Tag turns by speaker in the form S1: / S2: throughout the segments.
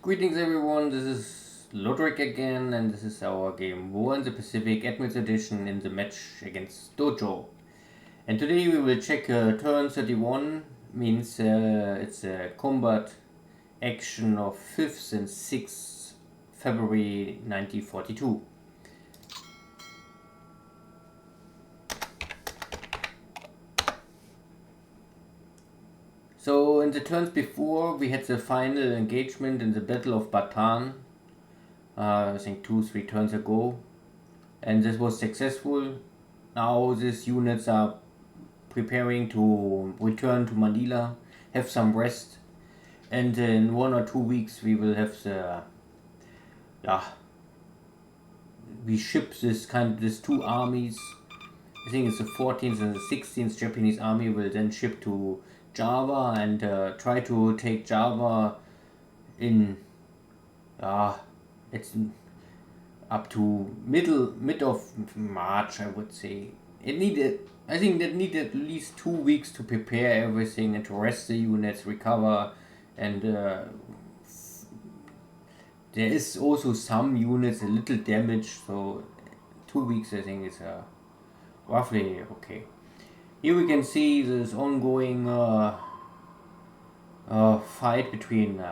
S1: Greetings everyone, this is Lodrik again, and this is our game War in the Pacific Admirals Edition in the match against Dojo. And today we will check turn 31, means it's a combat action of 5th and 6th February 1942. So in the turns before we had the final engagement in the Battle of Bataan, I think 2-3 turns ago, and this was successful. Now these units are preparing to return to Manila, have some rest, and in 1 or 2 weeks we will have the we ship these two armies. I think it's the 14th and the 16th Japanese army will then ship to Java and try to take Java in it's up to mid of March, I would say. I think that needed at least 2 weeks to prepare everything and to rest the units, recover, and there is also some units a little damaged, so 2 weeks I think is roughly okay. Here we can see this ongoing fight between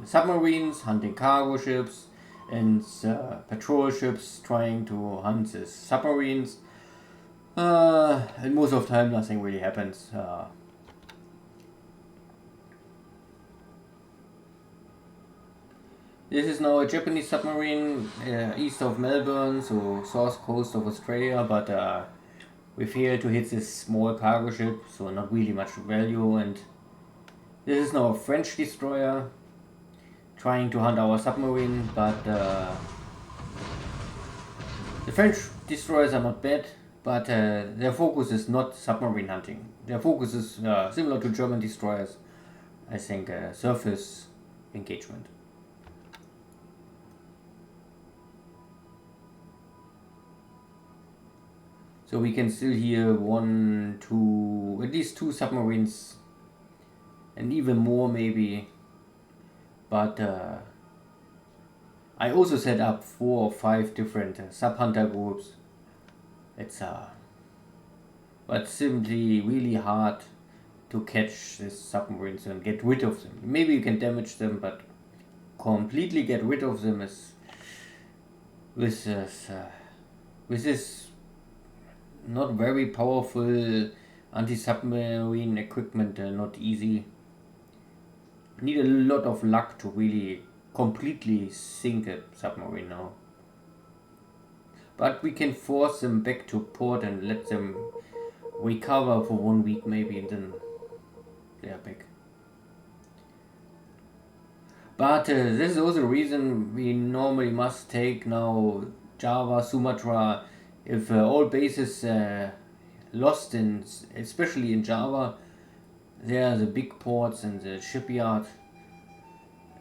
S1: submarines hunting cargo ships and patrol ships trying to hunt the submarines. And most of the time nothing really happens. This is now a Japanese submarine east of Melbourne, so south coast of Australia, but we failed to hit this small cargo ship, so not really much value. And this is now a French destroyer trying to hunt our submarine, but the French destroyers are not bad, but their focus is not submarine hunting. Their focus is similar to German destroyers, I think, surface engagement. So we can still hear at least two submarines, and even more maybe. But I also set up 4 or 5 different sub-hunter groups. It's but simply really hard to catch these submarines and get rid of them. Maybe you can damage them, but completely get rid of them is with this not very powerful anti-submarine equipment, not easy. Need a lot of luck to really completely sink a submarine now. But we can force them back to port and let them recover for 1 week maybe, and then they are back. But this is also the reason we normally must take now Java, Sumatra. If all bases lost especially in Java, there are the big ports and the shipyard,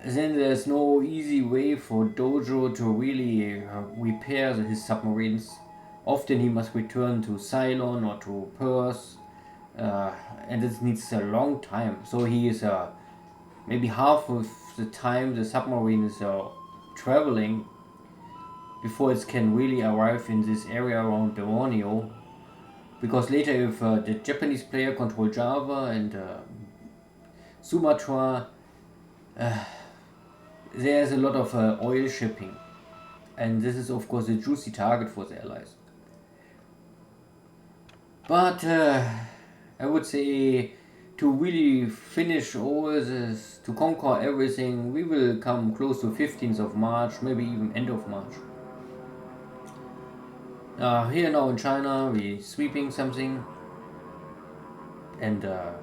S1: then there's no easy way for Dojo to really repair his submarines. Often he must return to Ceylon or to Perth, and it needs a long time. So he is maybe half of the time the submarine is traveling before it can really arrive in this area around Borneo. Because later, if the Japanese player control Java and Sumatra, there's a lot of oil shipping, and this is of course a juicy target for the Allies. But I would say to really finish all this, to conquer everything, we will come close to 15th of March, maybe even end of March. Here now in China, we're sweeping something, and a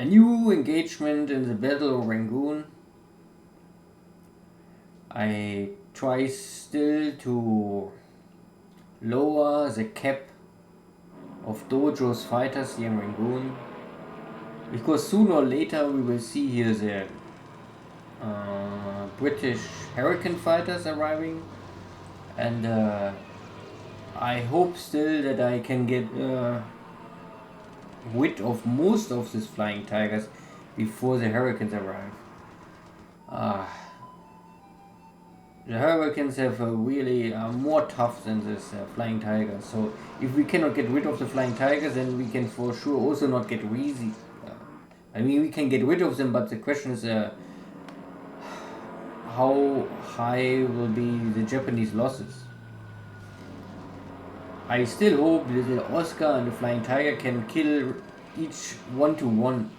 S1: new engagement in the Battle of Rangoon. I try still to lower the cap of Dojo's fighters here in Rangoon, because sooner or later we will see here the British Hurricane fighters arriving. And I hope still that I can get rid of most of these flying tigers, before the Hurricanes arrive. The Hurricanes have really more tough than this Flying Tigers. So if we cannot get rid of the Flying Tigers, then we can for sure also not get Reezy. I mean, we can get rid of them, but the question is how high will be the Japanese losses. I still hope that the Oscar and the Flying Tiger can kill each 1-1.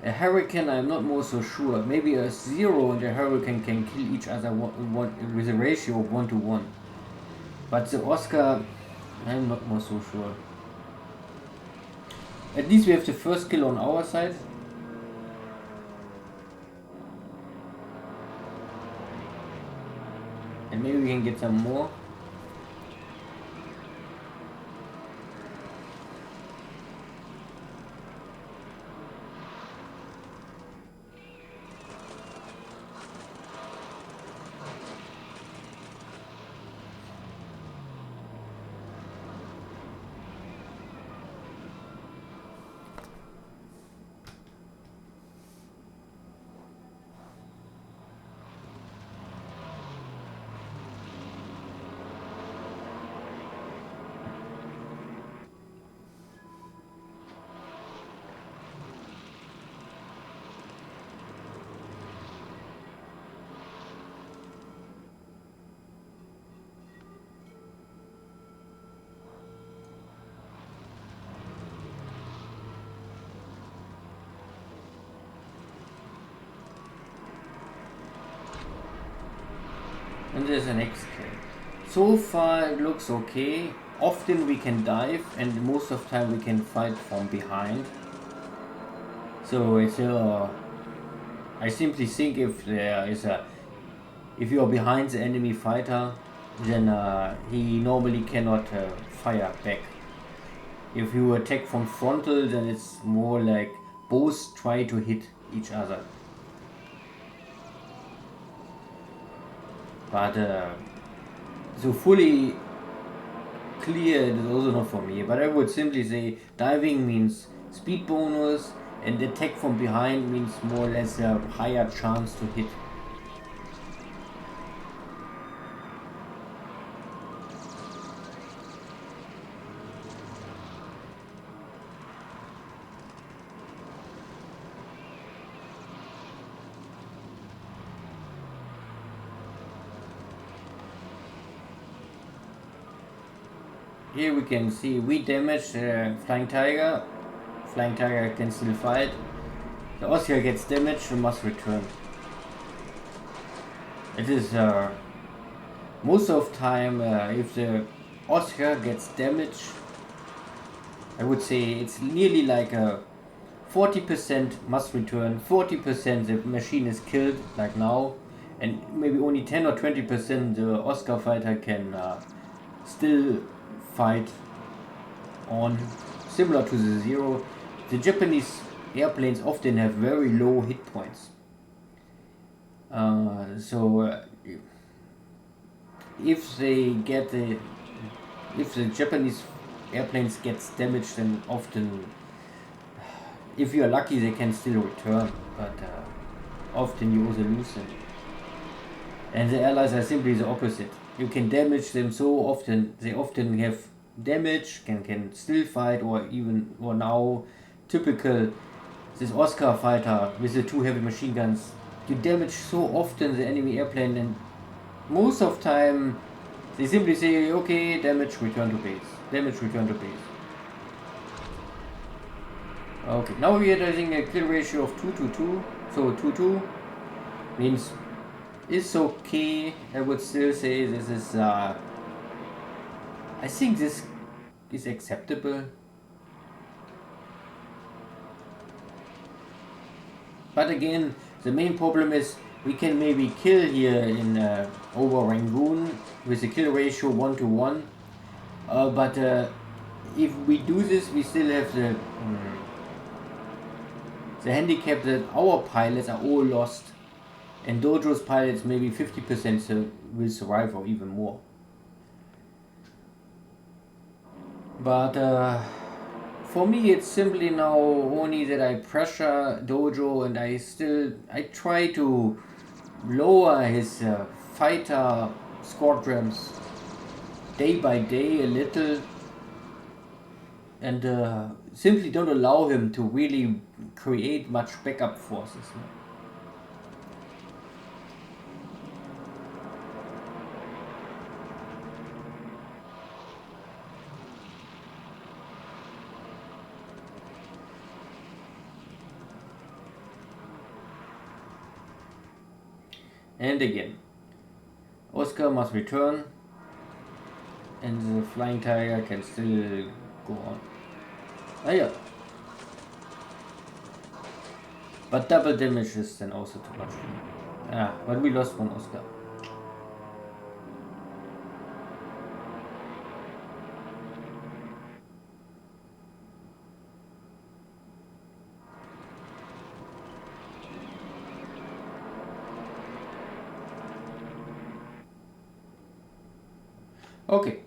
S1: A Hurricane, I'm not more so sure. Maybe a Zero and a Hurricane can kill each other with a ratio of 1-1. But the Oscar, I'm not more so sure. At least we have the first kill on our side. And maybe we can get some more. And there's an X kill. So far it looks okay. Often we can dive and most of the time we can fight from behind. So it's I simply think if there is if you are behind the enemy fighter, then he normally cannot fire back. If you attack from frontal, then it's more like both try to hit each other. But so fully clear it is also not for me. But I would simply say diving means speed bonus and attack from behind means more or less a higher chance to hit. Here we can see we damage Flying Tiger. Flying Tiger can still fight. The Oscar gets damaged and must return. It is most of the time if the Oscar gets damaged, I would say it's nearly like a 40% must return, 40% the machine is killed like now, and maybe only 10 or 20% the Oscar fighter can still fight on, similar to the Zero. The Japanese airplanes often have very low hit points. If the Japanese airplanes gets damaged, then often, if you are lucky, they can still return, but often you also lose them. And the Allies are simply the opposite. You can damage them so often, they often have damage, can still fight, or now typical this Oscar fighter with the 2 heavy machine guns. You damage so often the enemy airplane, and most of time they simply say, okay, damage, return to base. Damage, return to base. Okay, now we are using a kill ratio of 2-2, so 2-2 means it's okay. I would still say this is I think this is acceptable. But again, the main problem is we can maybe kill here in over Rangoon with a kill ratio 1-1. But if we do this, we still have the handicap that our pilots are all lost. And Dojo's pilots maybe 50% will survive or even more. For me, it's simply now only that I pressure Dojo and I try to lower his fighter squadrons day by day a little, and simply don't allow him to really create much backup forces. And again, Oscar must return, and the flying tiger can still go on. Ah, yeah. But double damage is then also too much for me. Ah, but we lost one Oscar. Okay.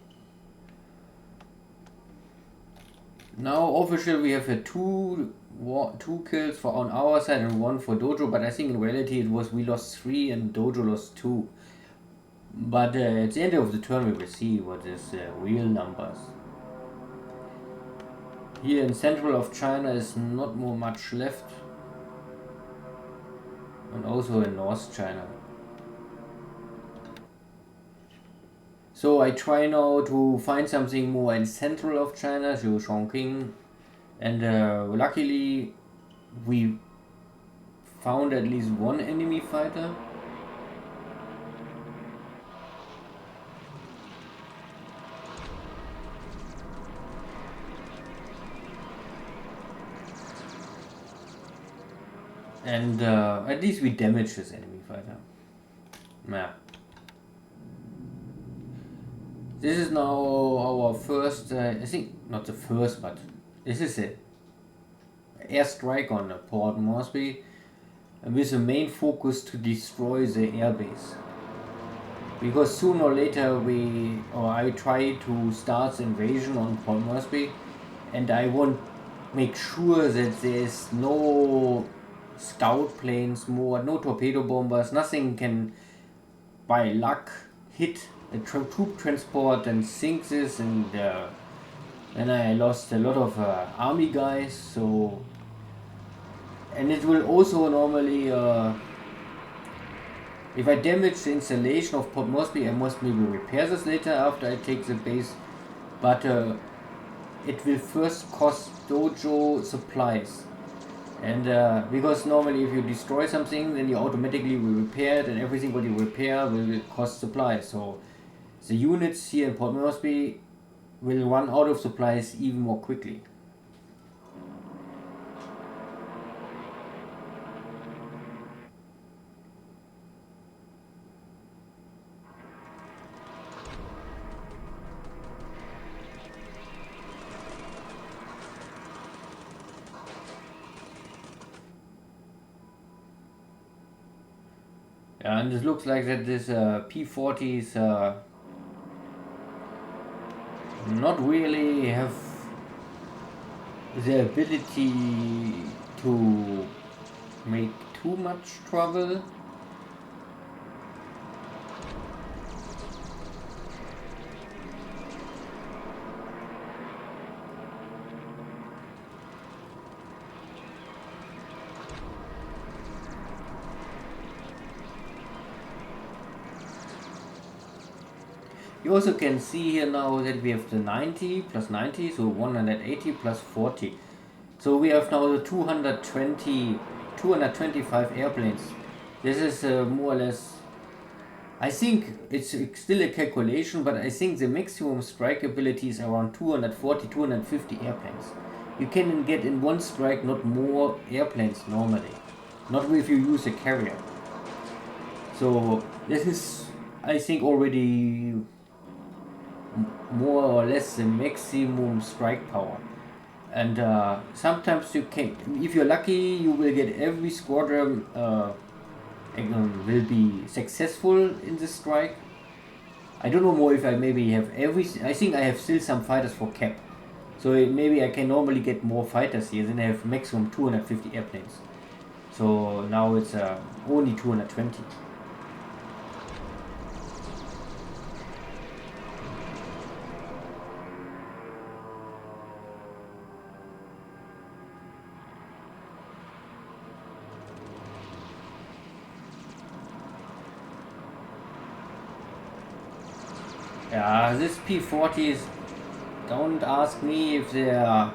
S1: Now officially we have two kills for on our side and one for Dojo, but I think in reality it was we lost 3 and Dojo lost 2. But at the end of the turn we will see what is real numbers. Here in central of China is not more much left, and also in North China. So I try now to find something more in central of China, so Chongqing, and luckily we found at least one enemy fighter. And at least we damaged this enemy fighter. Yeah. This is now our first, I think not the first, but this is an airstrike on Port Moresby, with the main focus to destroy the airbase. Because sooner or later I try to start the invasion on Port Moresby, and I want make sure that there is no scout planes, no torpedo bombers, nothing can by luck hit a troop transport and sink this, and then I lost a lot of army guys. So, and it will also normally if I damage the installation of Port Moresby, I must maybe repair this later after I take the base, but it will first cost Dojo supplies. And because normally if you destroy something, then you automatically will repair it, and everything what you repair will cost supplies. So the units here in Port Moresby will run out of supplies even more quickly. Yeah, and it looks like that this P40 is not really have the ability to make too much trouble. You also can see here now that we have the 90 plus 90, so 180 plus 40. So we have now the 225 airplanes. This is more or less, I think it's still a calculation, but I think the maximum strike ability is around 240, 250 airplanes. You can get in one strike not more airplanes normally, not if you use a carrier. So this is, I think, already more or less the maximum strike power. And sometimes you can, if you're lucky, you will get every squadron will be successful in this strike. I don't know more if I maybe have I think I have still some fighters for cap. So maybe I can normally get more fighters here, then I have maximum 250 airplanes. So now it's only 220. Yeah, this P40s, don't ask me if they are...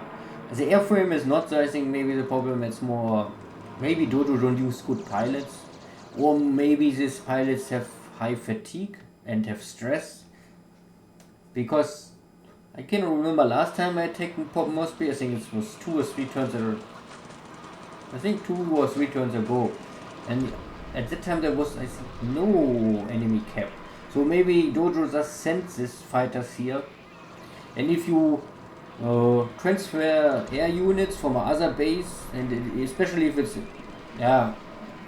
S1: The airframe is not, so I think maybe the problem is more... Maybe Dojo don't use good pilots. Or maybe these pilots have high fatigue and have stress. Because I cannot remember last time I had taken Pop Mosby, I think it was 2 or 3 turns ago. I think 2 or 3 turns ago. And at that time there was, I think, no enemy cap. So maybe Dojo just sends these fighters here. And if you transfer air units from another base, and especially if it's, yeah,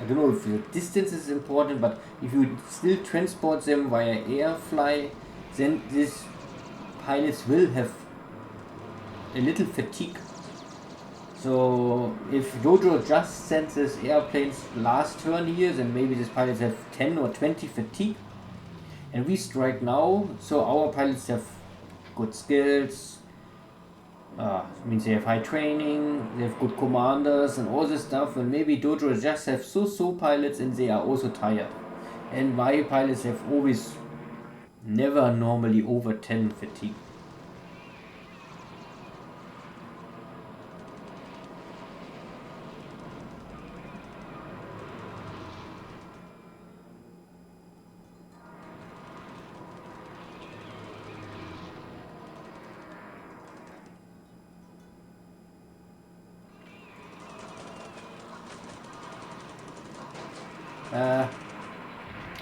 S1: I don't know if the distance is important, but if you still transport them via air fly, then these pilots will have a little fatigue. So if Dojo just sends his airplanes last turn here, then maybe these pilots have 10 or 20 fatigue. And we strike now, so our pilots have good skills, means they have high training, they have good commanders and all this stuff, and maybe Dojo just have so pilots and they are also tired. And my pilots have always never normally over 10 fatigue.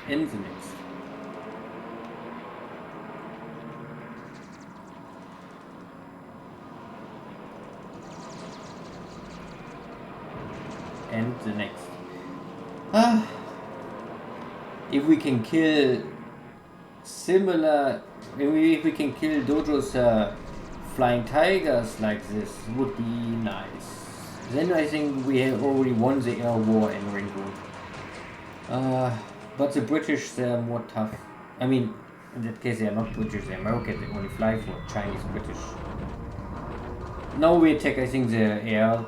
S1: In the next. And the next. If we can kill similar, if we can kill Dojo's flying tigers like this, would be nice. Then I think we have already won the air war in Ringo. But the British, they are more tough. I mean, in that case they are not British, they're American, they only fly for Chinese, British. Now we attack, I think, the air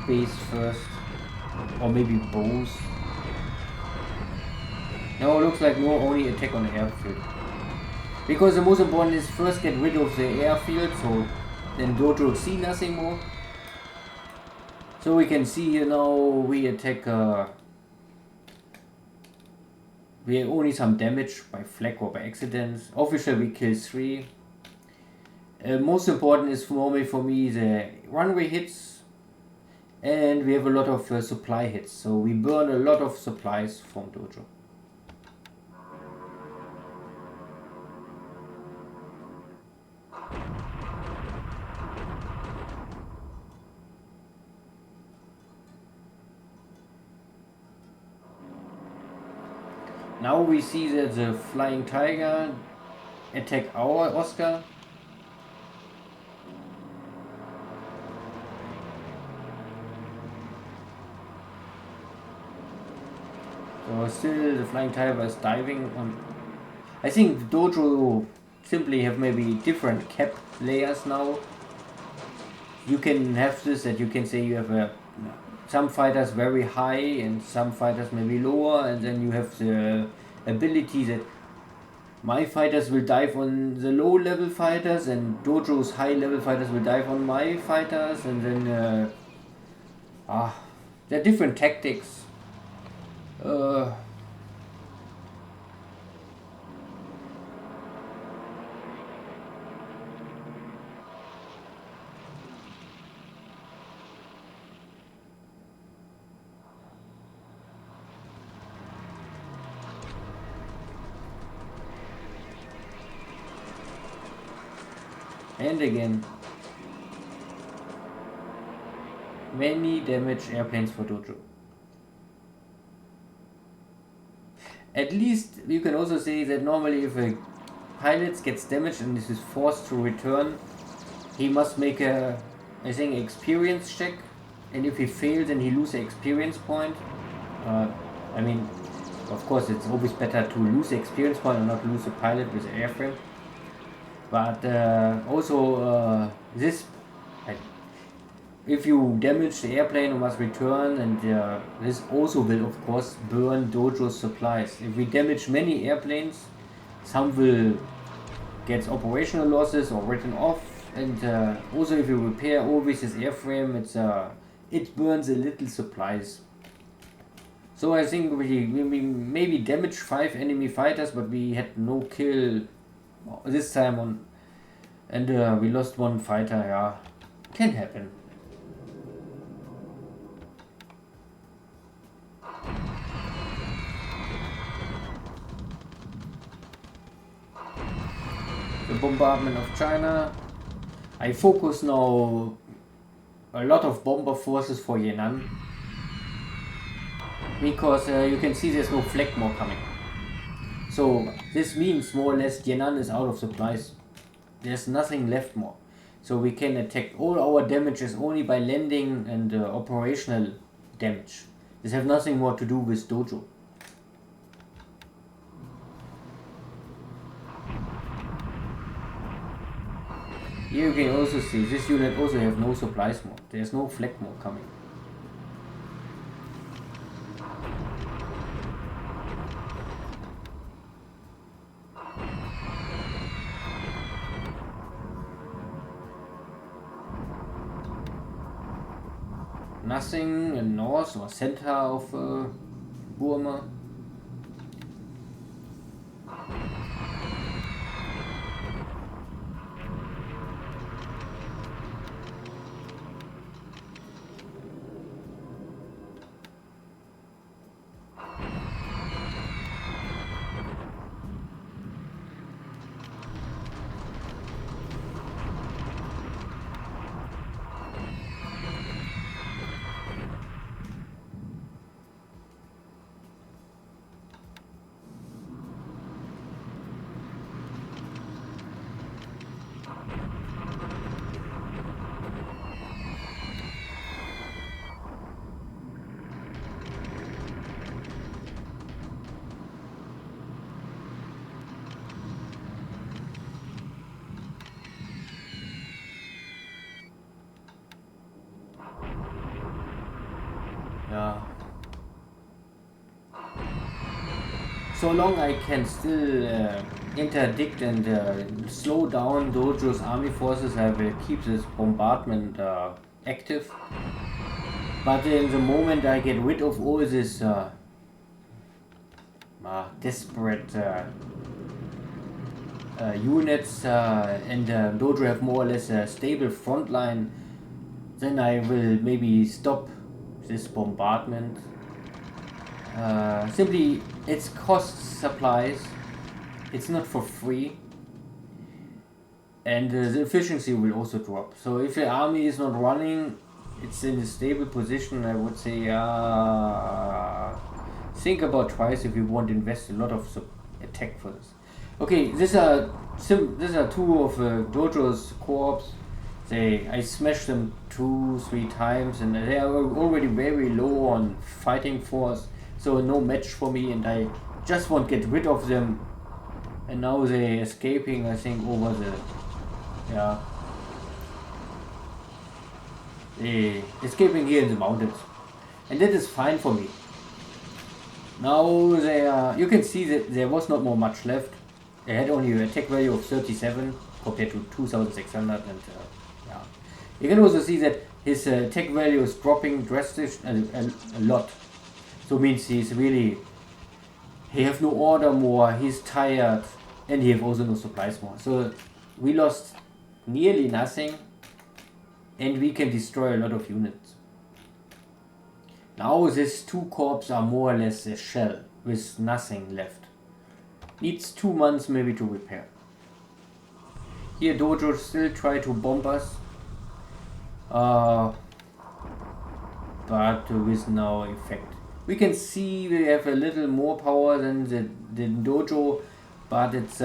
S1: base first. Or maybe both. Now it looks like no only attack on the airfield. Because the most important is first get rid of the airfield, so then Dojo see nothing more. So we can see, you know, we attack, we have only some damage by flak or by accidents. Officially we kill 3. Most important is normally for me the runway hits, and we have a lot of supply hits, so we burn a lot of supplies from Dojo. Now we see that the Flying Tiger attack our Oscar. So still the Flying Tiger is diving on. I think Dojo simply have maybe different cap layers now. You can have this, that you can say you have some fighters very high and some fighters maybe lower, and then you have the ability that my fighters will dive on the low level fighters and Dojo's high level fighters will dive on my fighters, and then there are different tactics. And again, many damaged airplanes for Dojo. At least you can also say that normally if a pilot gets damaged and this is forced to return, he must make a, I think, experience check, and if he fails, then he loses an experience point. I mean, of course, it's always better to lose the experience point and not lose a pilot with airframe. But also this, like, if you damage the airplane, you must return, and this also will, of course, burn Dojo's supplies. If we damage many airplanes, some will get operational losses or written off, and also if you repair always this airframe, it burns a little supplies. So I think we maybe damaged 5 enemy fighters, but we had no kill this time on, and we lost 1 fighter. Yeah, can happen. The bombardment of China. I focus now a lot of bomber forces for Yan'an, because you can see there's no flag more coming. So this means more or less Yan'an is out of supplies. There's nothing left more. So we can attack all our damages only by landing and operational damage. This have nothing more to do with Dojo. Here you can also see this unit also have no supplies more. There's no flag more coming. Nothing in north or center of Burma. Yeah. So long I can still interdict and slow down Dojo's army forces, I will keep this bombardment active. But in the moment I get rid of all this desperate units and Dojo have more or less a stable front line, then I will maybe stop this bombardment. Simply, it costs supplies, it's not for free, and the efficiency will also drop. So if the army is not running, it's in a stable position, I would say think about twice if you want to invest a lot of attack for this. Okay, these are 2 of Dojo's corps. I smashed them 2-3 times, and they are already very low on fighting force, so no match for me, and I just want to get rid of them. And now they're escaping, I think, over the they're escaping here in the mountains, and that is fine for me. Now they are, you can see that there was not more much left. They had only an attack value of 37 compared to 2600, and you can also see that his attack value is dropping drastic a lot. So it means he have no order more, he's tired, and he have also no supplies more. So we lost nearly nothing, and we can destroy a lot of units. Now these 2 corps are more or less a shell with nothing left. Needs 2 months maybe to repair. Here Dojo still try to bomb us, but with no effect. We can see we have a little more power than the Dojo, but it's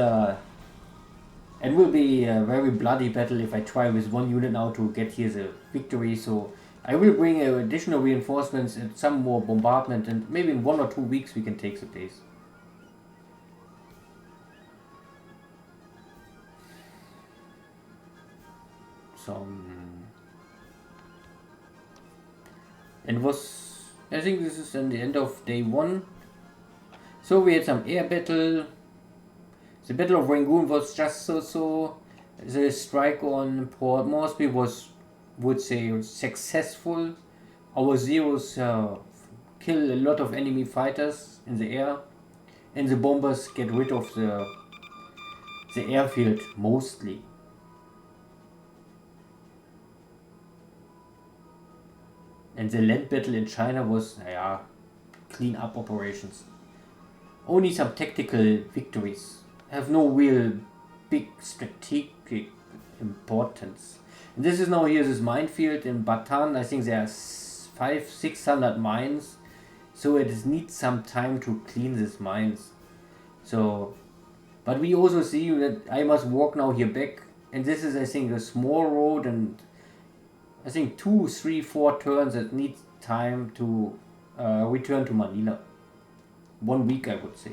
S1: It will be a very bloody battle if I try with one unit now to get here the victory. So I will bring additional reinforcements and some more bombardment, and maybe in 1 or 2 weeks we can take the base. And I think this is in the end of day 1. So we had some air battle. The Battle of Rangoon was just so. The strike on Port Moresby was, would say, successful. Our Zeros kill a lot of enemy fighters in the air, and the bombers get rid of the airfield mostly. And the land battle in China was, clean up operations. Only some tactical victories. Have no real big strategic importance. And this is now here this minefield in Bataan. I think there are 500-600 mines. So it needs some time to clean these mines. So, but we also see that I must walk now here back. And this is, I think, a small road, and I think 2, 3, 4 turns that need time to return to Manila. 1 week, I would say.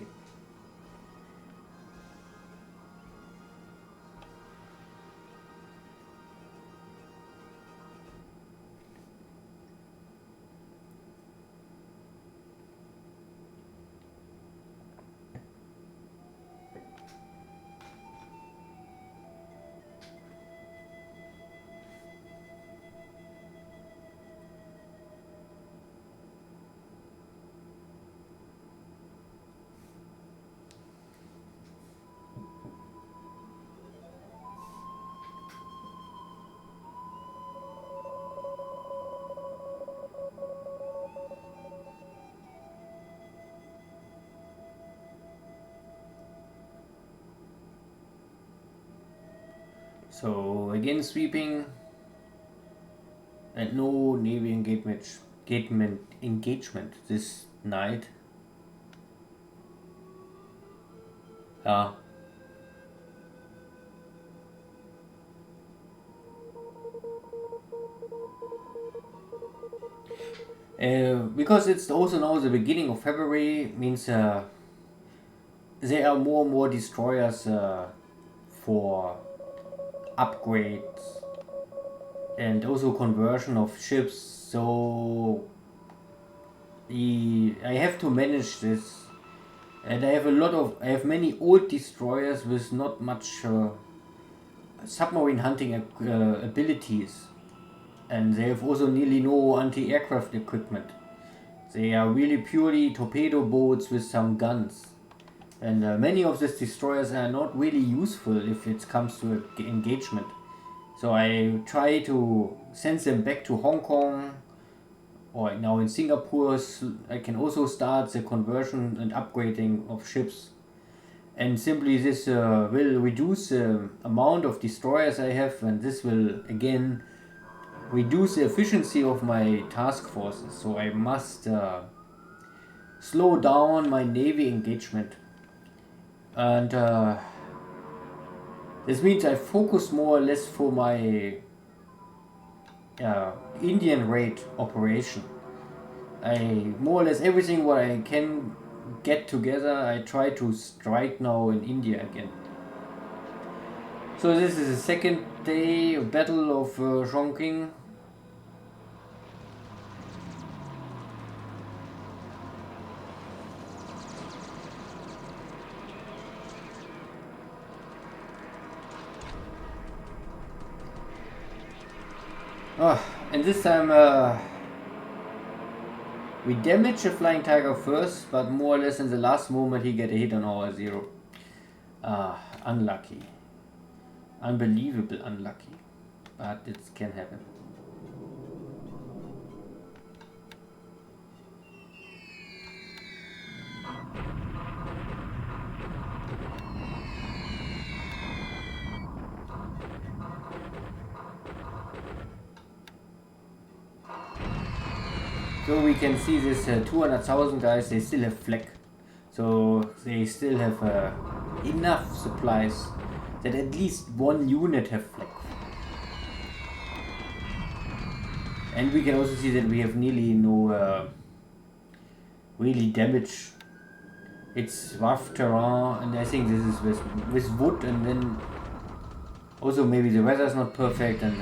S1: So again sweeping, and no Navy engagement this night. Because it's also now the beginning of February, means there are more and more destroyers for upgrades and also conversion of ships, so I have to manage this, and I have many old destroyers with not much submarine hunting abilities, and they have also nearly no anti-aircraft equipment. They are really purely torpedo boats with some guns. And many of these destroyers are not really useful if it comes to engagement. So I try to send them back to Hong Kong, or now in Singapore. I can also start the conversion and upgrading of ships. And simply this will reduce the amount of destroyers I have, and this will again reduce the efficiency of my task forces. So I must slow down my Navy engagement. And this means I focus more or less for my Indian raid operation. I more or less everything what I can get together, I try to strike now in India again. So this is the second day of Battle of Chongqing. And this time we damage the Flying Tiger first, but more or less in the last moment he get a hit on our Zero. Unlucky. Unbelievable unlucky. But it can happen. So we can see this 200,000 guys, they still have flak. So they still have enough supplies that at least one unit have flak. And we can also see that we have nearly no really damage. It's rough terrain, and I think this is with wood, and then also maybe the weather is not perfect, and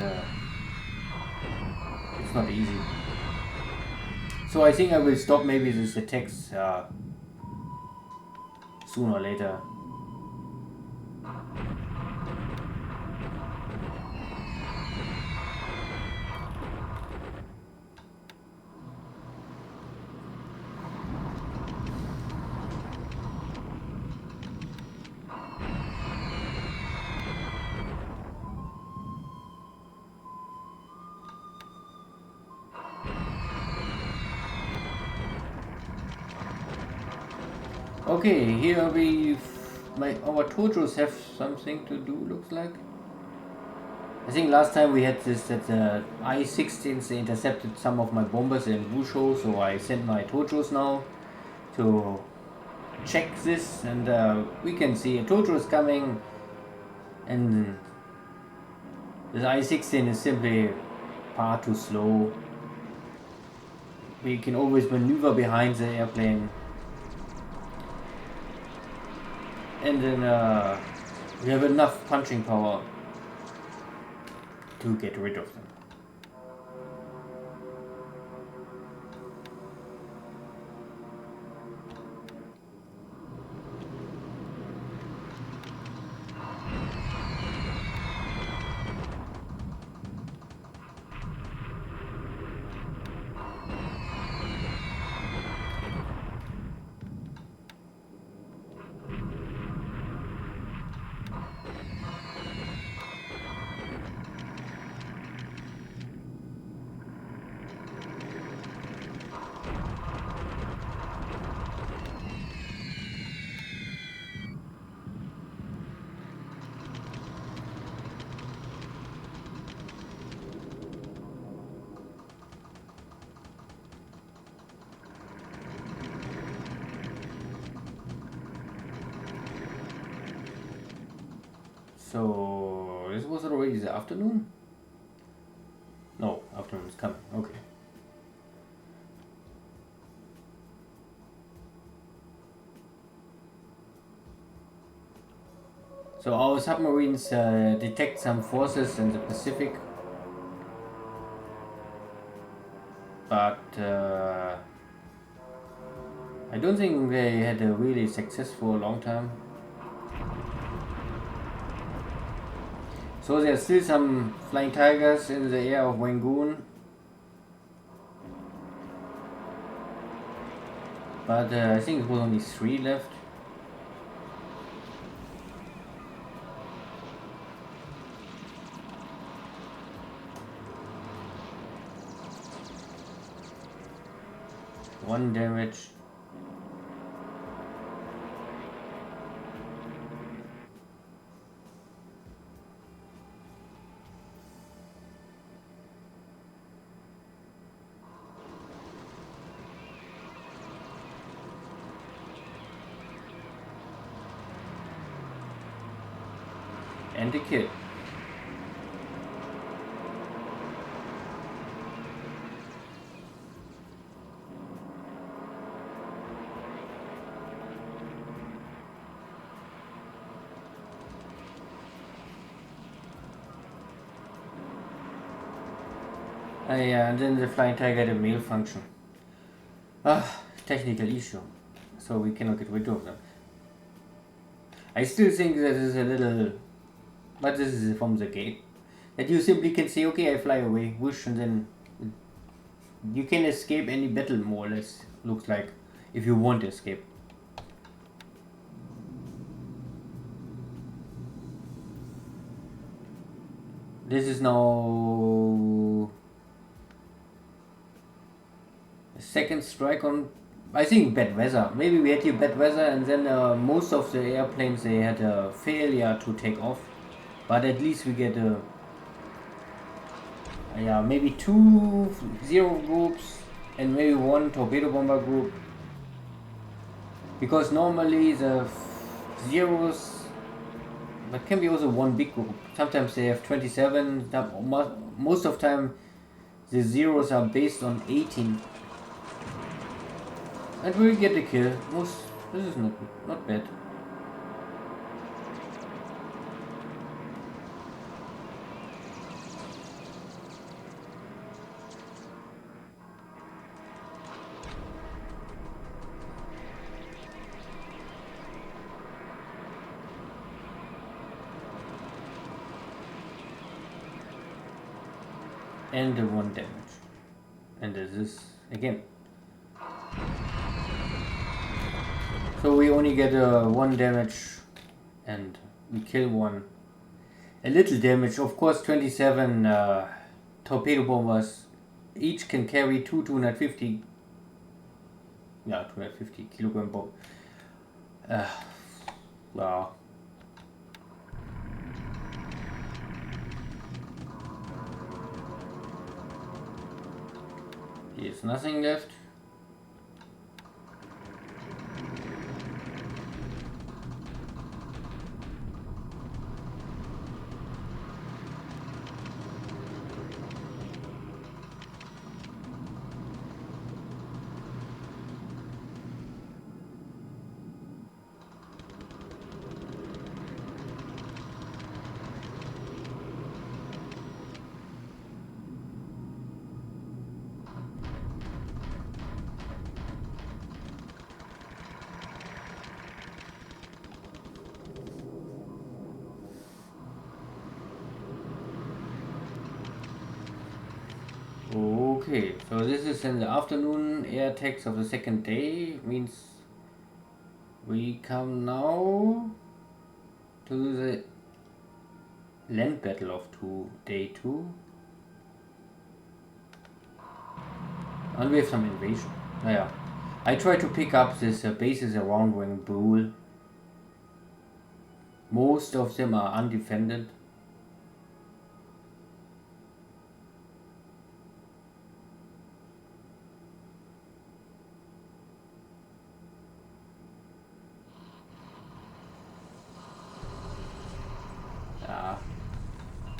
S1: it's not easy. So I think I will stop maybe these attacks sooner or later. Okay, here our Dojos have something to do, looks like. I think last time we had this that the I-16s intercepted some of my bombers in Wushu, so I sent my Dojos now to check this, and we can see a Dojo is coming, and the I-16 is simply far too slow. We can always maneuver behind the airplane, and then we have enough punching power to get rid of them. So this was already the afternoon? No, afternoon is coming, okay. So our submarines detect some forces in the Pacific, but I don't think they had a really successful long time. So there's still some flying tigers in the air of Rangoon, but I think it was only 3 left. One damage. And a kill. Yeah, and then the flying tiger had a malfunction. Technical issue. So we cannot get rid of them. I still think that is a little, but this is from the game, that you simply can say, okay, I fly away, whoosh, and then you can escape any battle, more or less, looks like, if you want to escape. This is now a second strike on, I think, bad weather. Maybe we had here bad weather, and then most of the airplanes, they had a failure to take off. But at least we get maybe 2 zero groups and maybe 1 torpedo bomber group. Because normally the zeros but can be also one big group. Sometimes they have 27. Most of time the zeros are based on 18. And we get a kill. This is not bad. And the 1 damage. And this is again. So we only get 1 damage and we kill 1. A little damage, of course. 27 torpedo bombers each can carry 250 kilogram bomb. Wow. Here's nothing left. Okay, so this is in the afternoon air attacks of the second day. Means we come now to the land battle of day 2. And we have some invasion. Naja, I try to pick up these bases around Ring Bull. Most of them are undefended.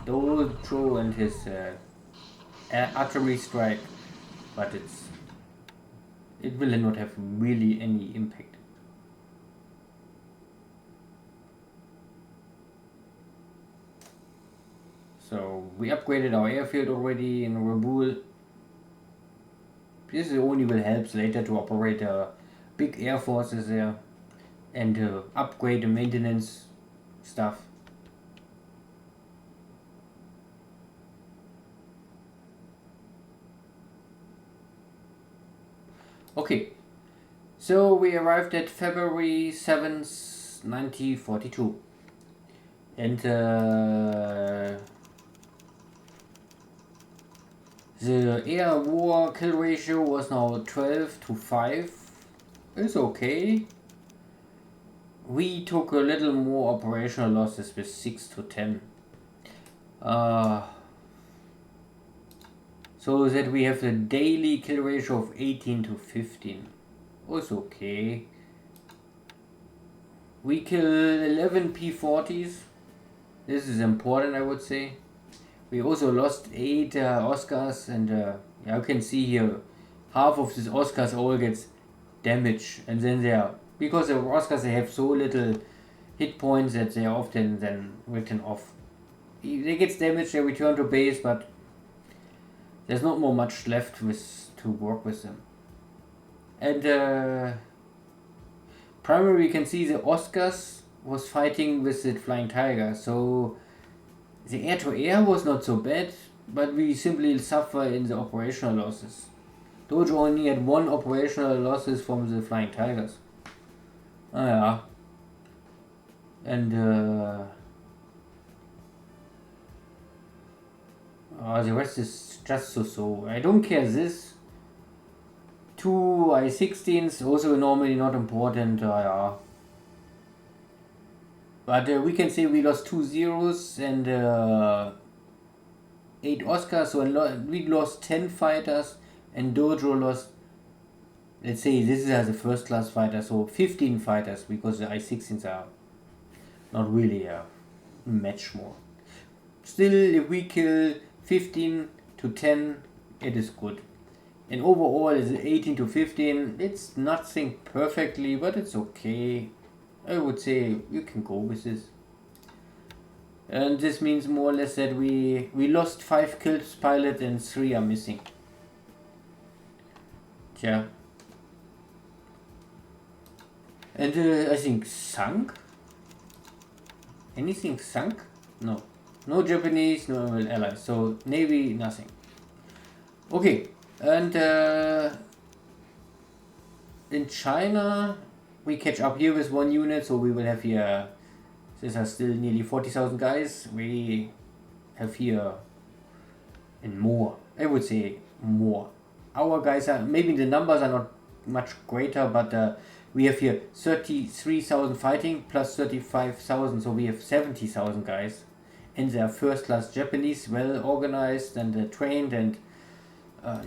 S1: Dojo and his artillery strike, but it will not have really any impact. So we upgraded our airfield already in Rabul. This only will help later to operate big air forces there and upgrade the maintenance stuff. Okay, so we arrived at February 7th, 1942, and the air war kill ratio was now 12-5. It's okay. We took a little more operational losses with 6-10. So that we have a daily kill ratio of 18-15. Was okay. We killed 11 P-40s. This is important, I would say. We also lost 8 Oscars, and you can see here half of these Oscars all gets damaged, and then they are, because the Oscars they have so little hit points that they are often then written off. They get damaged, they return to base, but there's not more much left to work with them. And primarily we can see the Oscars was fighting with the Flying Tiger, so the air-to-air was not so bad, but we simply suffer in the operational losses. Dojo only had 1 operational losses from the Flying Tigers. Yeah. And the rest is just so. I don't care this. 2 I-16s, also normally not important. Yeah. But we can say we lost 2 zeros and 8 Oscars, so we lost 10 fighters, and Dojo lost, let's say this is the first class fighter, so 15 fighters, because the I-16s are not really much more. Still, if we kill 15 to 10, it is good. And overall, is 18 to 15. It's nothing perfectly, but it's okay. I would say you can go with this. And this means more or less that we lost 5 kills pilot and 3 are missing. Tja. And I think sunk? Anything sunk? No. No Japanese, no allies. So Navy, nothing. Okay. And in China, we catch up here with 1 unit. So we will have here, these are still nearly 40,000 guys. We have here, and more. I would say more. Our guys are, maybe the numbers are not much greater, but we have here 33,000 fighting plus 35,000, so we have 70,000 guys. And they are first class Japanese, well organized and trained, and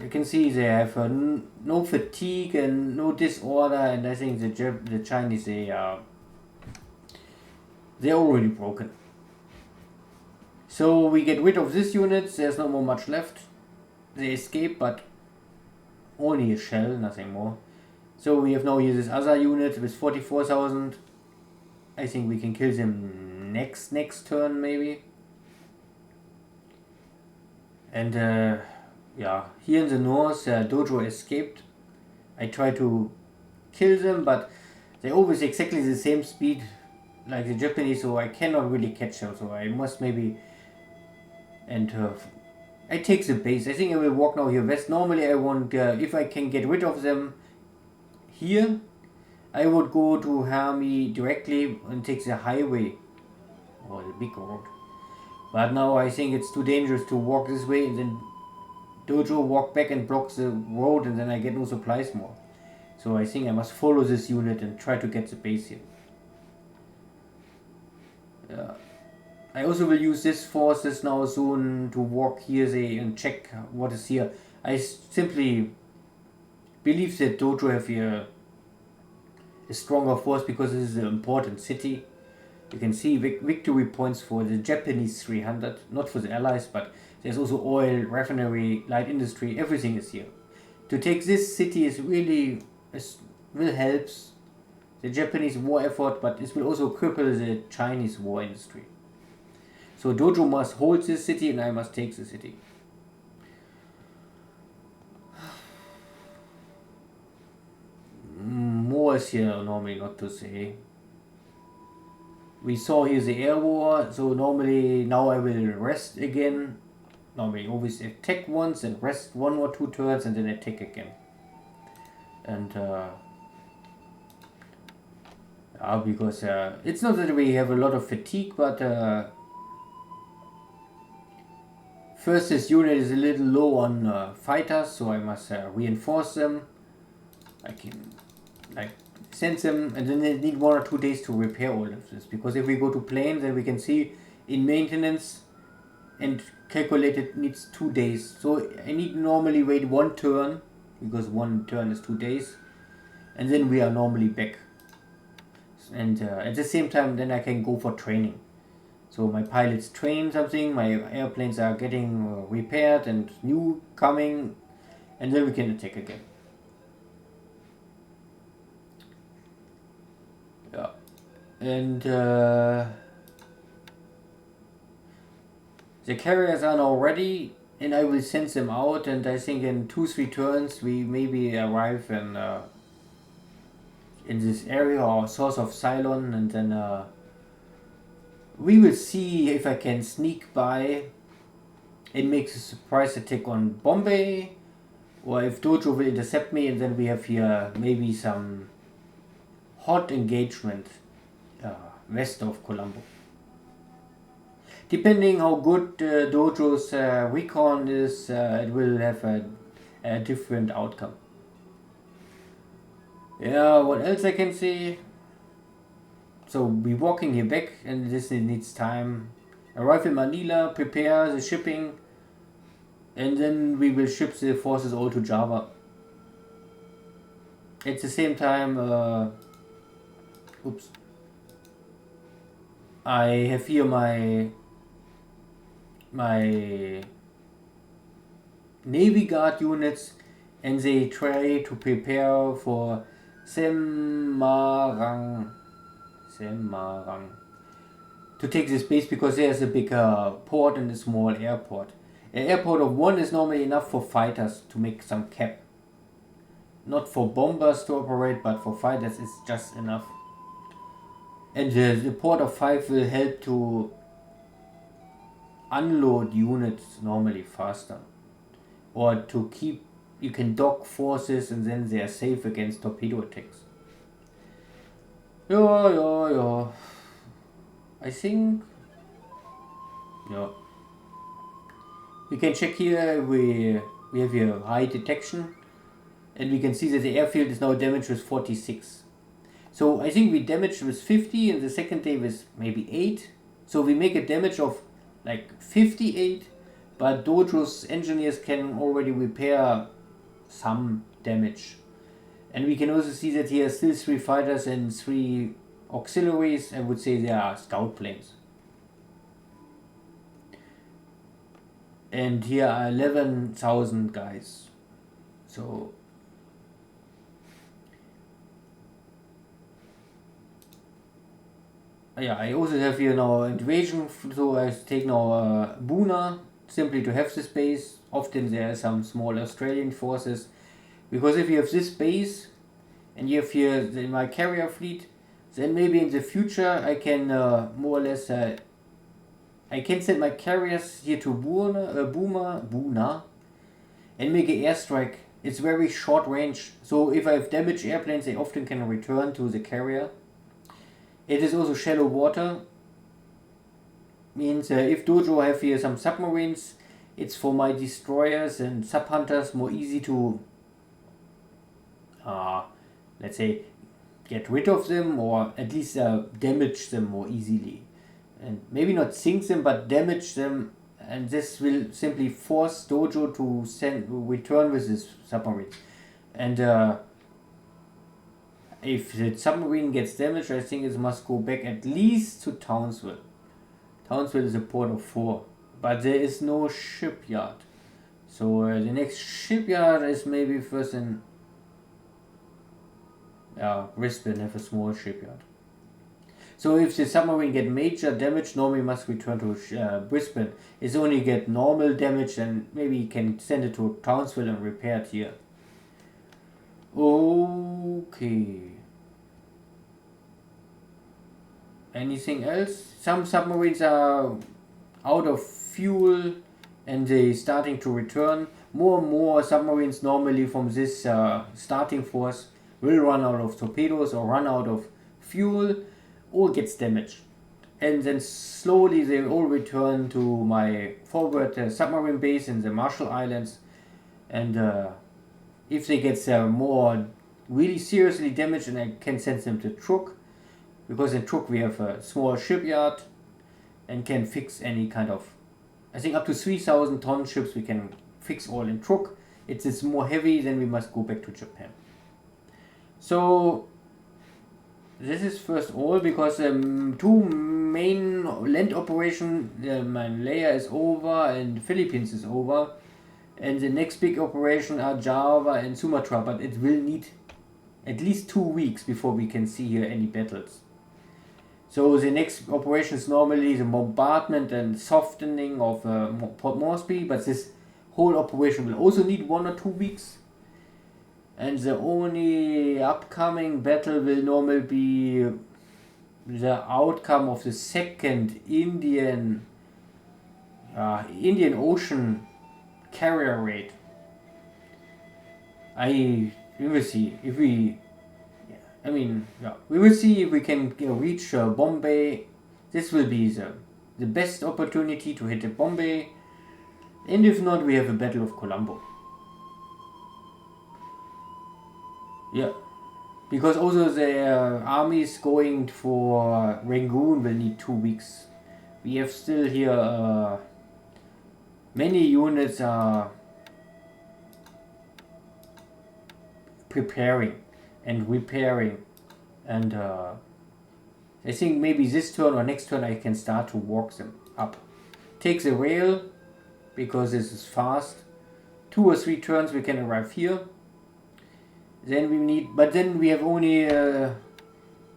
S1: you can see they have no fatigue and no disorder, and I think the Chinese, they're already broken. So we get rid of this unit, there's not more much left. They escape, but only a shell, nothing more. So we have now here this other unit with 44,000. I think we can kill them next turn maybe. And yeah, here in the north, Dojo escaped. I try to kill them, but they always exactly the same speed like the Japanese, so I cannot really catch them. So I must maybe, and I take the base. I think I will walk now here west. Normally I won't, if I can get rid of them here, I would go to Hermi directly and take the highway or the big road. But now I think it's too dangerous to walk this way and then Dojo walk back and blocks the road, and then I get no supplies more. So I think I must follow this unit and try to get the base here. I also will use this forces now soon to walk here and check what is here. I simply believe that Dojo have here a stronger force because this is an important city. You can see victory points for the Japanese 300, not for the Allies, but there's also oil, refinery, light industry, everything is here. To take this city is really, will help the Japanese war effort, but it will also cripple the Chinese war industry. So Dojo must hold this city and I must take the city. More is here normally not to say. We saw here the air war, so normally now I will rest again. Normally always attack once and rest 1 or 2 turns and then attack again. And because it's not that we have a lot of fatigue, but first this unit is a little low on fighters, so I must reinforce them. I can send them, and then they need 1 or 2 days to repair all of this, because if we go to planes, then we can see in maintenance and calculate it needs 2 days. So I need normally wait 1 turn, because 1 turn is 2 days, and then we are normally back. And at the same time then I can go for training. So my pilots train something, my airplanes are getting repaired and new coming, and then we can attack again. Yeah. And the carriers are now ready, and I will send them out, and I think in 2-3 turns we maybe arrive in this area or source of Ceylon, and then we will see if I can sneak by and make a surprise attack on Bombay, or if Dojo will intercept me, and then we have here maybe some hot engagement west of Colombo. Depending how good Dojo's recon is, it will have a different outcome. Yeah, what else I can say? So we're walking here back, and this needs time. Arrive in Manila, prepare the shipping, and then we will ship the forces all to Java. At the same time, oops. I have here my Navy Guard units, and they try to prepare for Semarang to take this base because there's a big port and a small airport. An airport of one is normally enough for fighters to make some cap. Not for bombers to operate, but for fighters it's just enough. And the port of 5 will help to unload units normally faster. Or to keep, you can dock forces and then they are safe against torpedo attacks. Yeah. I think, yeah. We can check here, we have here high detection, and we can see that the airfield is now damaged with 46. So I think we damaged with 50 and the second day with maybe 8. So we make a damage of like 58, but Dojo's engineers can already repair some damage. And we can also see that here are still 3 fighters and 3 auxiliaries. I would say they are scout planes. And here are 11,000 guys. So yeah, I also have here now invasion, so I take now Buna simply to have this base. Often there are some small Australian forces, because if you have this base and you have here my carrier fleet, then maybe in the future I can more or less I can send my carriers here to Buna and make an airstrike. It's very short range, so if I have damaged airplanes, they often can return to the carrier. It is also shallow water. Means if Dojo have here some submarines, it's for my destroyers and sub hunters more easy to let's say get rid of them, or at least damage them more easily, and maybe not sink them but damage them, and this will simply force Dojo to return with his submarines. And if the submarine gets damaged, I think it must go back at least to Townsville. Townsville is a port of 4, but there is no shipyard. So the next shipyard is maybe first in Brisbane, have a small shipyard. So if the submarine get major damage, normally must return to Brisbane. If only get normal damage, then maybe you can send it to Townsville and repair it here. Okay. Anything else? Some submarines are out of fuel and they starting to return. More and more submarines normally from this starting force will run out of torpedoes or run out of fuel or gets damaged. And then slowly they all return to my forward submarine base in the Marshall Islands. And if they get more really seriously damaged, and I can send them to Truk, because in Truk we have a small shipyard and can fix any kind of, I think up to 3,000 ton ships we can fix all in Truk. It is more heavy, then we must go back to Japan. So this is first all, because 2 main land operation, my layer is over and Philippines is over, and the next big operation are Java and Sumatra, but it will need at least 2 weeks before we can see here any battles. So the next operation is normally the bombardment and softening of Port Moresby, but this whole operation will also need 1 or 2 weeks. And the only upcoming battle will normally be the outcome of the second Indian Ocean carrier raid. We will see if we. We will see if we can reach Bombay. This will be the best opportunity to hit Bombay, and if not, we have a Battle of Colombo. Yeah, because also the armies going for Rangoon will need 2 weeks. We have still here many units are preparing and repairing, and I think maybe this turn or next turn I can start to walk them up. Take the rail, because this is fast. 2 or 3 turns we can arrive here. Then we need, but then we have only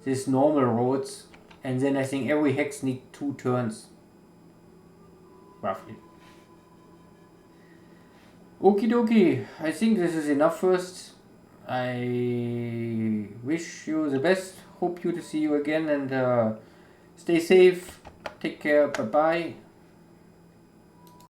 S1: this normal roads, and then I think every hex need 2 turns, roughly. Okie dokie, I think this is enough first. I wish you the best, hope to see you again, and stay safe, take care, bye bye.